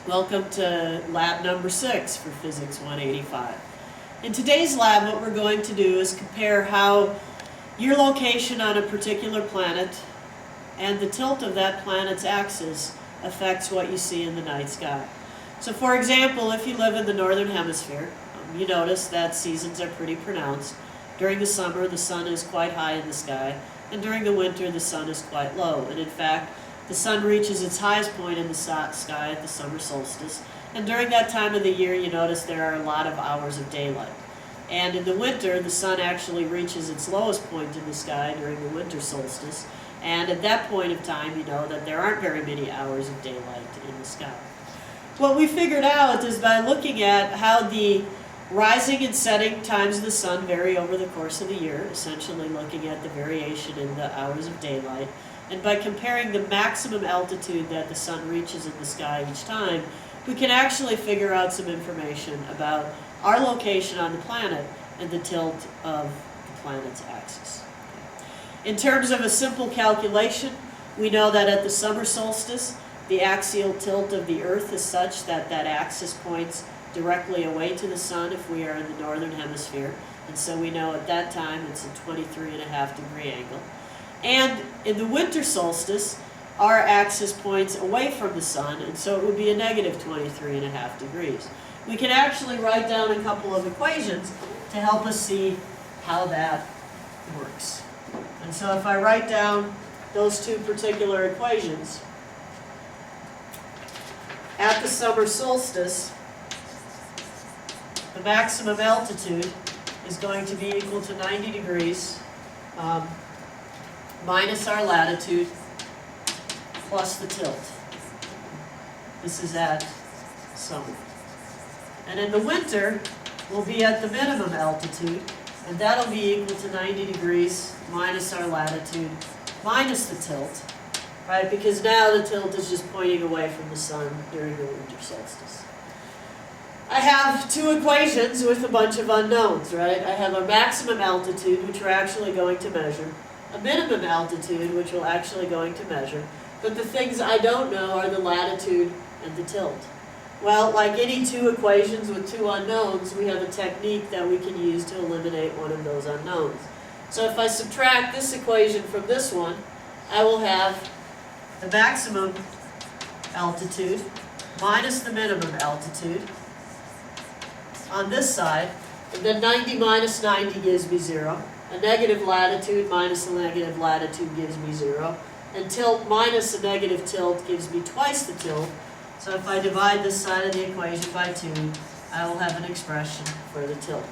Welcome to lab number 6 for Physics 185. In today's lab, what we're going to do is compare how your location on a particular planet and the tilt of that planet's axis affects what you see in the night sky. So for example, if you live in the northern hemisphere, you notice that seasons are pretty pronounced. During the summer, the sun is quite high in the sky, and during the winter, the sun is quite low. And in fact, the sun reaches its highest point in the sky at the summer solstice. And during that time of the year, you notice there are a lot of hours of daylight. And in the winter, the sun actually reaches its lowest point in the sky during the winter solstice. And at that point of time, you know that there aren't very many hours of daylight in the sky. What we figured out is by looking at how the rising and setting times of the sun vary over the course of the year, essentially looking at the variation in the hours of daylight, and by comparing the maximum altitude that the sun reaches in the sky each time, we can actually figure out some information about our location on the planet and the tilt of the planet's axis. In terms of a simple calculation, we know that at the summer solstice, the axial tilt of the Earth is such that that axis points directly away to the sun if we are in the northern hemisphere. And so we know at that time it's a 23.5 degree angle. And in the winter solstice, our axis points away from the sun, and so it would be a negative 23.5 degrees. We can actually write down a couple of equations to help us see how that works. And so if I write down those two particular equations, at the summer solstice, the maximum altitude is going to be equal to 90 degrees minus our latitude plus the tilt. This is at summer. And in the winter, we'll be at the minimum altitude, and that'll be equal to 90 degrees minus our latitude minus the tilt, right? Because now the tilt is just pointing away from the sun during the winter solstice. I have two equations with a bunch of unknowns, right? I have a maximum altitude, which we're actually going to measure, a minimum altitude, which we're actually going to measure, but the things I don't know are the latitude and the tilt. Well, like any two equations with two unknowns, we have a technique that we can use to eliminate one of those unknowns. So if I subtract this equation from this one, I will have the maximum altitude minus the minimum altitude on this side, and then 90 minus 90 gives me 0. A negative latitude minus a negative latitude gives me 0. And tilt minus a negative tilt gives me twice the tilt. So if I divide this side of the equation by 2, I will have an expression for the tilt.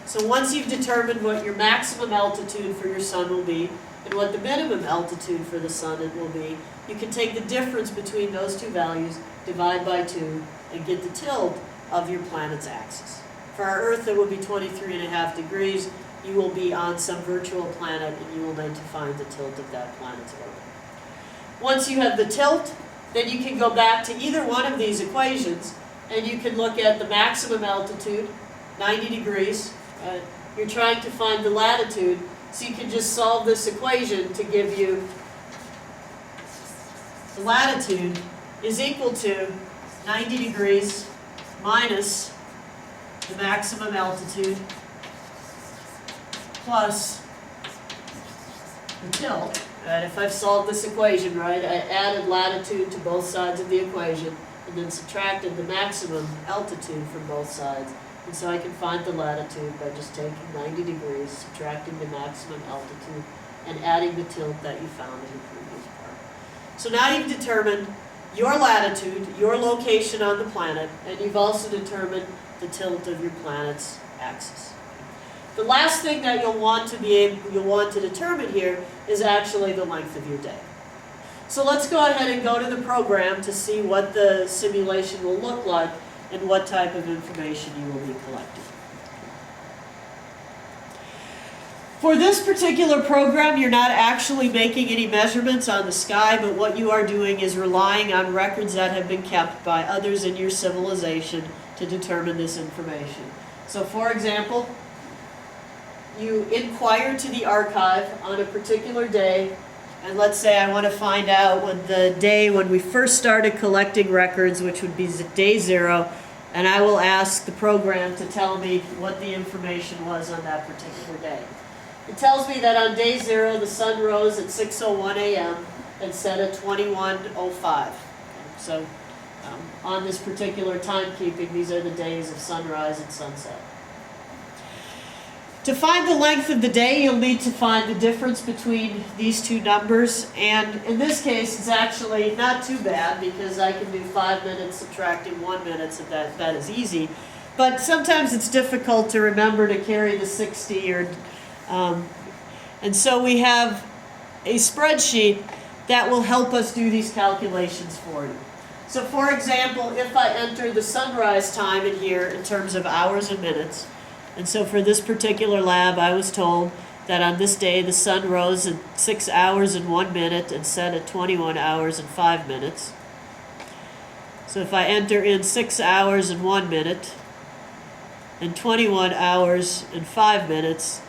So once you've determined what your maximum altitude for your sun will be and what the minimum altitude for the sun will be, you can take the difference between those two values, divide by 2, and get the tilt of your planet's axis. For our Earth, it will be 23.5 degrees. You will be on some virtual planet, and you will need to find the tilt of that planet's orbit. Once you have the tilt, then you can go back to either one of these equations, and you can look at the maximum altitude, 90 degrees. You're trying to find the latitude, so you can just solve this equation to give you the latitude is equal to 90 degrees minus the maximum altitude plus the tilt. And if I've solved this equation right, I added latitude to both sides of the equation and then subtracted the maximum altitude from both sides. And so I can find the latitude by just taking 90 degrees, subtracting the maximum altitude, and adding the tilt that you found in the previous part. So now you've determined your latitude, your location on the planet, and you've also determined the tilt of your planet's axis. The last thing that you'll want to determine here is actually the length of your day. So let's go ahead and go to the program to see what the simulation will look like and what type of information you will be collecting. For this particular program, you're not actually making any measurements on the sky, but what you are doing is relying on records that have been kept by others in your civilization to determine this information. So for example, you inquire to the archive on a particular day And let's say I want to find out when the day when we first started collecting records, which would be day 0, and I will ask the program to tell me what the information was on that particular day. It tells me that on day 0, the sun rose at 6:01 a.m. and set at 21:05. So on this particular timekeeping, these are the days of sunrise and sunset. To find the length of the day, you'll need to find the difference between these two numbers. And in this case, it's actually not too bad because I can do 5 minutes subtracting 1 minute, so that is easy. But sometimes it's difficult to remember to carry the 60 and so we have a spreadsheet that will help us do these calculations for you. So for example, if I enter the sunrise time in here in terms of hours and minutes, and so for this particular lab, I was told that on this day the sun rose at 6 hours and 1 minute and set at 21 hours and 5 minutes. So if I enter in 6 hours and 1 minute and 21 hours and 5 minutes,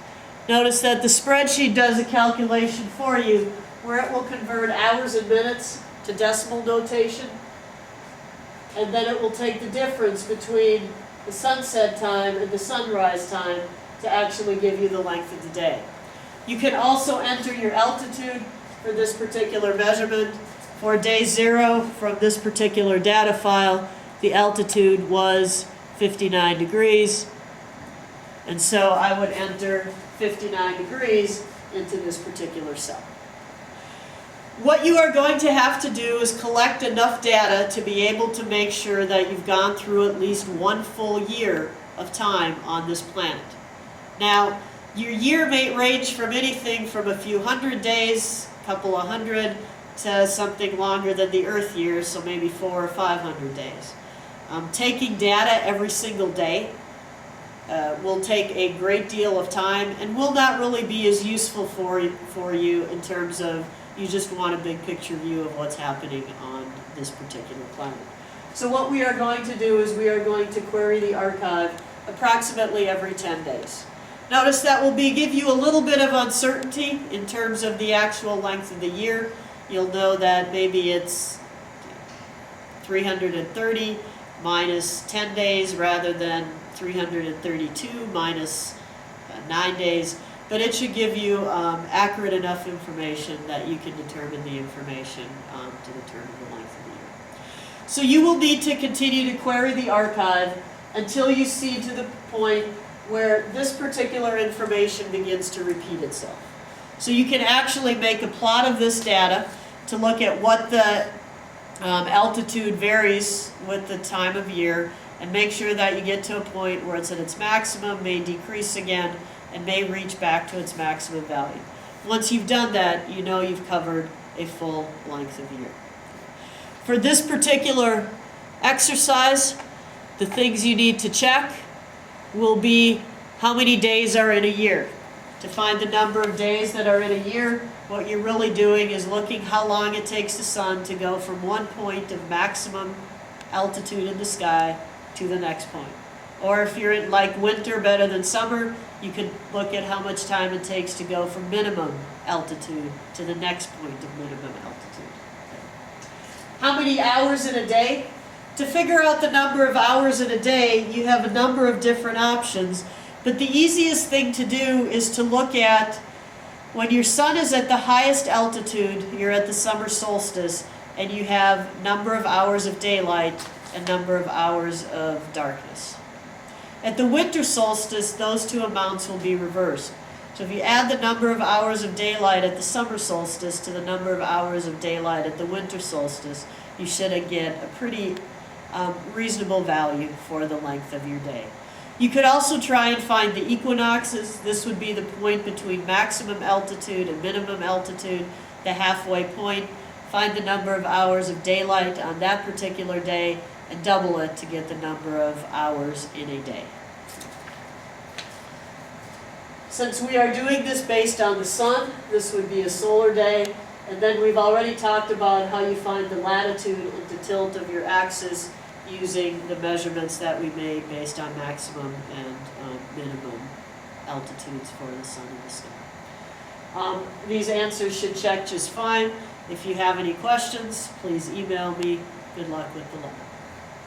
notice that the spreadsheet does a calculation for you where it will convert hours and minutes to decimal notation, and then it will take the difference between the sunset time and the sunrise time to actually give you the length of the day. You can also enter your altitude for this particular measurement. For day 0 from this particular data file, the altitude was 59 degrees. And so I would enter 59 degrees into this particular cell. What you are going to have to do is collect enough data to be able to make sure that you've gone through at least 1 full year of time on this planet. Now, your year may range from anything from a few hundred days, a couple of hundred, to something longer than the Earth year, so maybe 400 or 500 days. Taking data every single day will take a great deal of time and will not really be as useful for you in terms of you just want a big picture view of what's happening on this particular planet. So what we are going to do is we are going to query the archive approximately every 10 days. Notice that will give you a little bit of uncertainty in terms of the actual length of the year. You'll know that maybe it's 330 minus 10 days rather than 332 minus 9 days. But it should give you accurate enough information that you can determine the information to determine the length of the year. So you will need to continue to query the archive until you see to the point where this particular information begins to repeat itself. So you can actually make a plot of this data to look at what the altitude varies with the time of year and make sure that you get to a point where it's at its maximum, may decrease again, and may reach back to its maximum value. Once you've done that, you know you've covered a full length of year. For this particular exercise, the things you need to check will be how many days are in a year. To find the number of days that are in a year, what you're really doing is looking how long it takes the sun to go from one point of maximum altitude in the sky to the next point. Or if you're in like winter better than summer, you could look at how much time it takes to go from minimum altitude to the next point of minimum altitude. How many hours in a day? To figure out the number of hours in a day, you have a number of different options. But the easiest thing to do is to look at when your sun is at the highest altitude, you're at the summer solstice, and you have number of hours of daylight and number of hours of darkness. At the winter solstice, those two amounts will be reversed. So if you add the number of hours of daylight at the summer solstice to the number of hours of daylight at the winter solstice, you should get a pretty reasonable value for the length of your day. You could also try and find the equinoxes. This would be the point between maximum altitude and minimum altitude, the halfway point. Find the number of hours of daylight on that particular day and double it to get the number of hours in a day. Since we are doing this based on the sun, this would be a solar day. And then we've already talked about how you find the latitude and the tilt of your axis using the measurements that we made based on maximum and minimum altitudes for the sun and the sky. These answers should check just fine. If you have any questions, please email me. Good luck with the lab.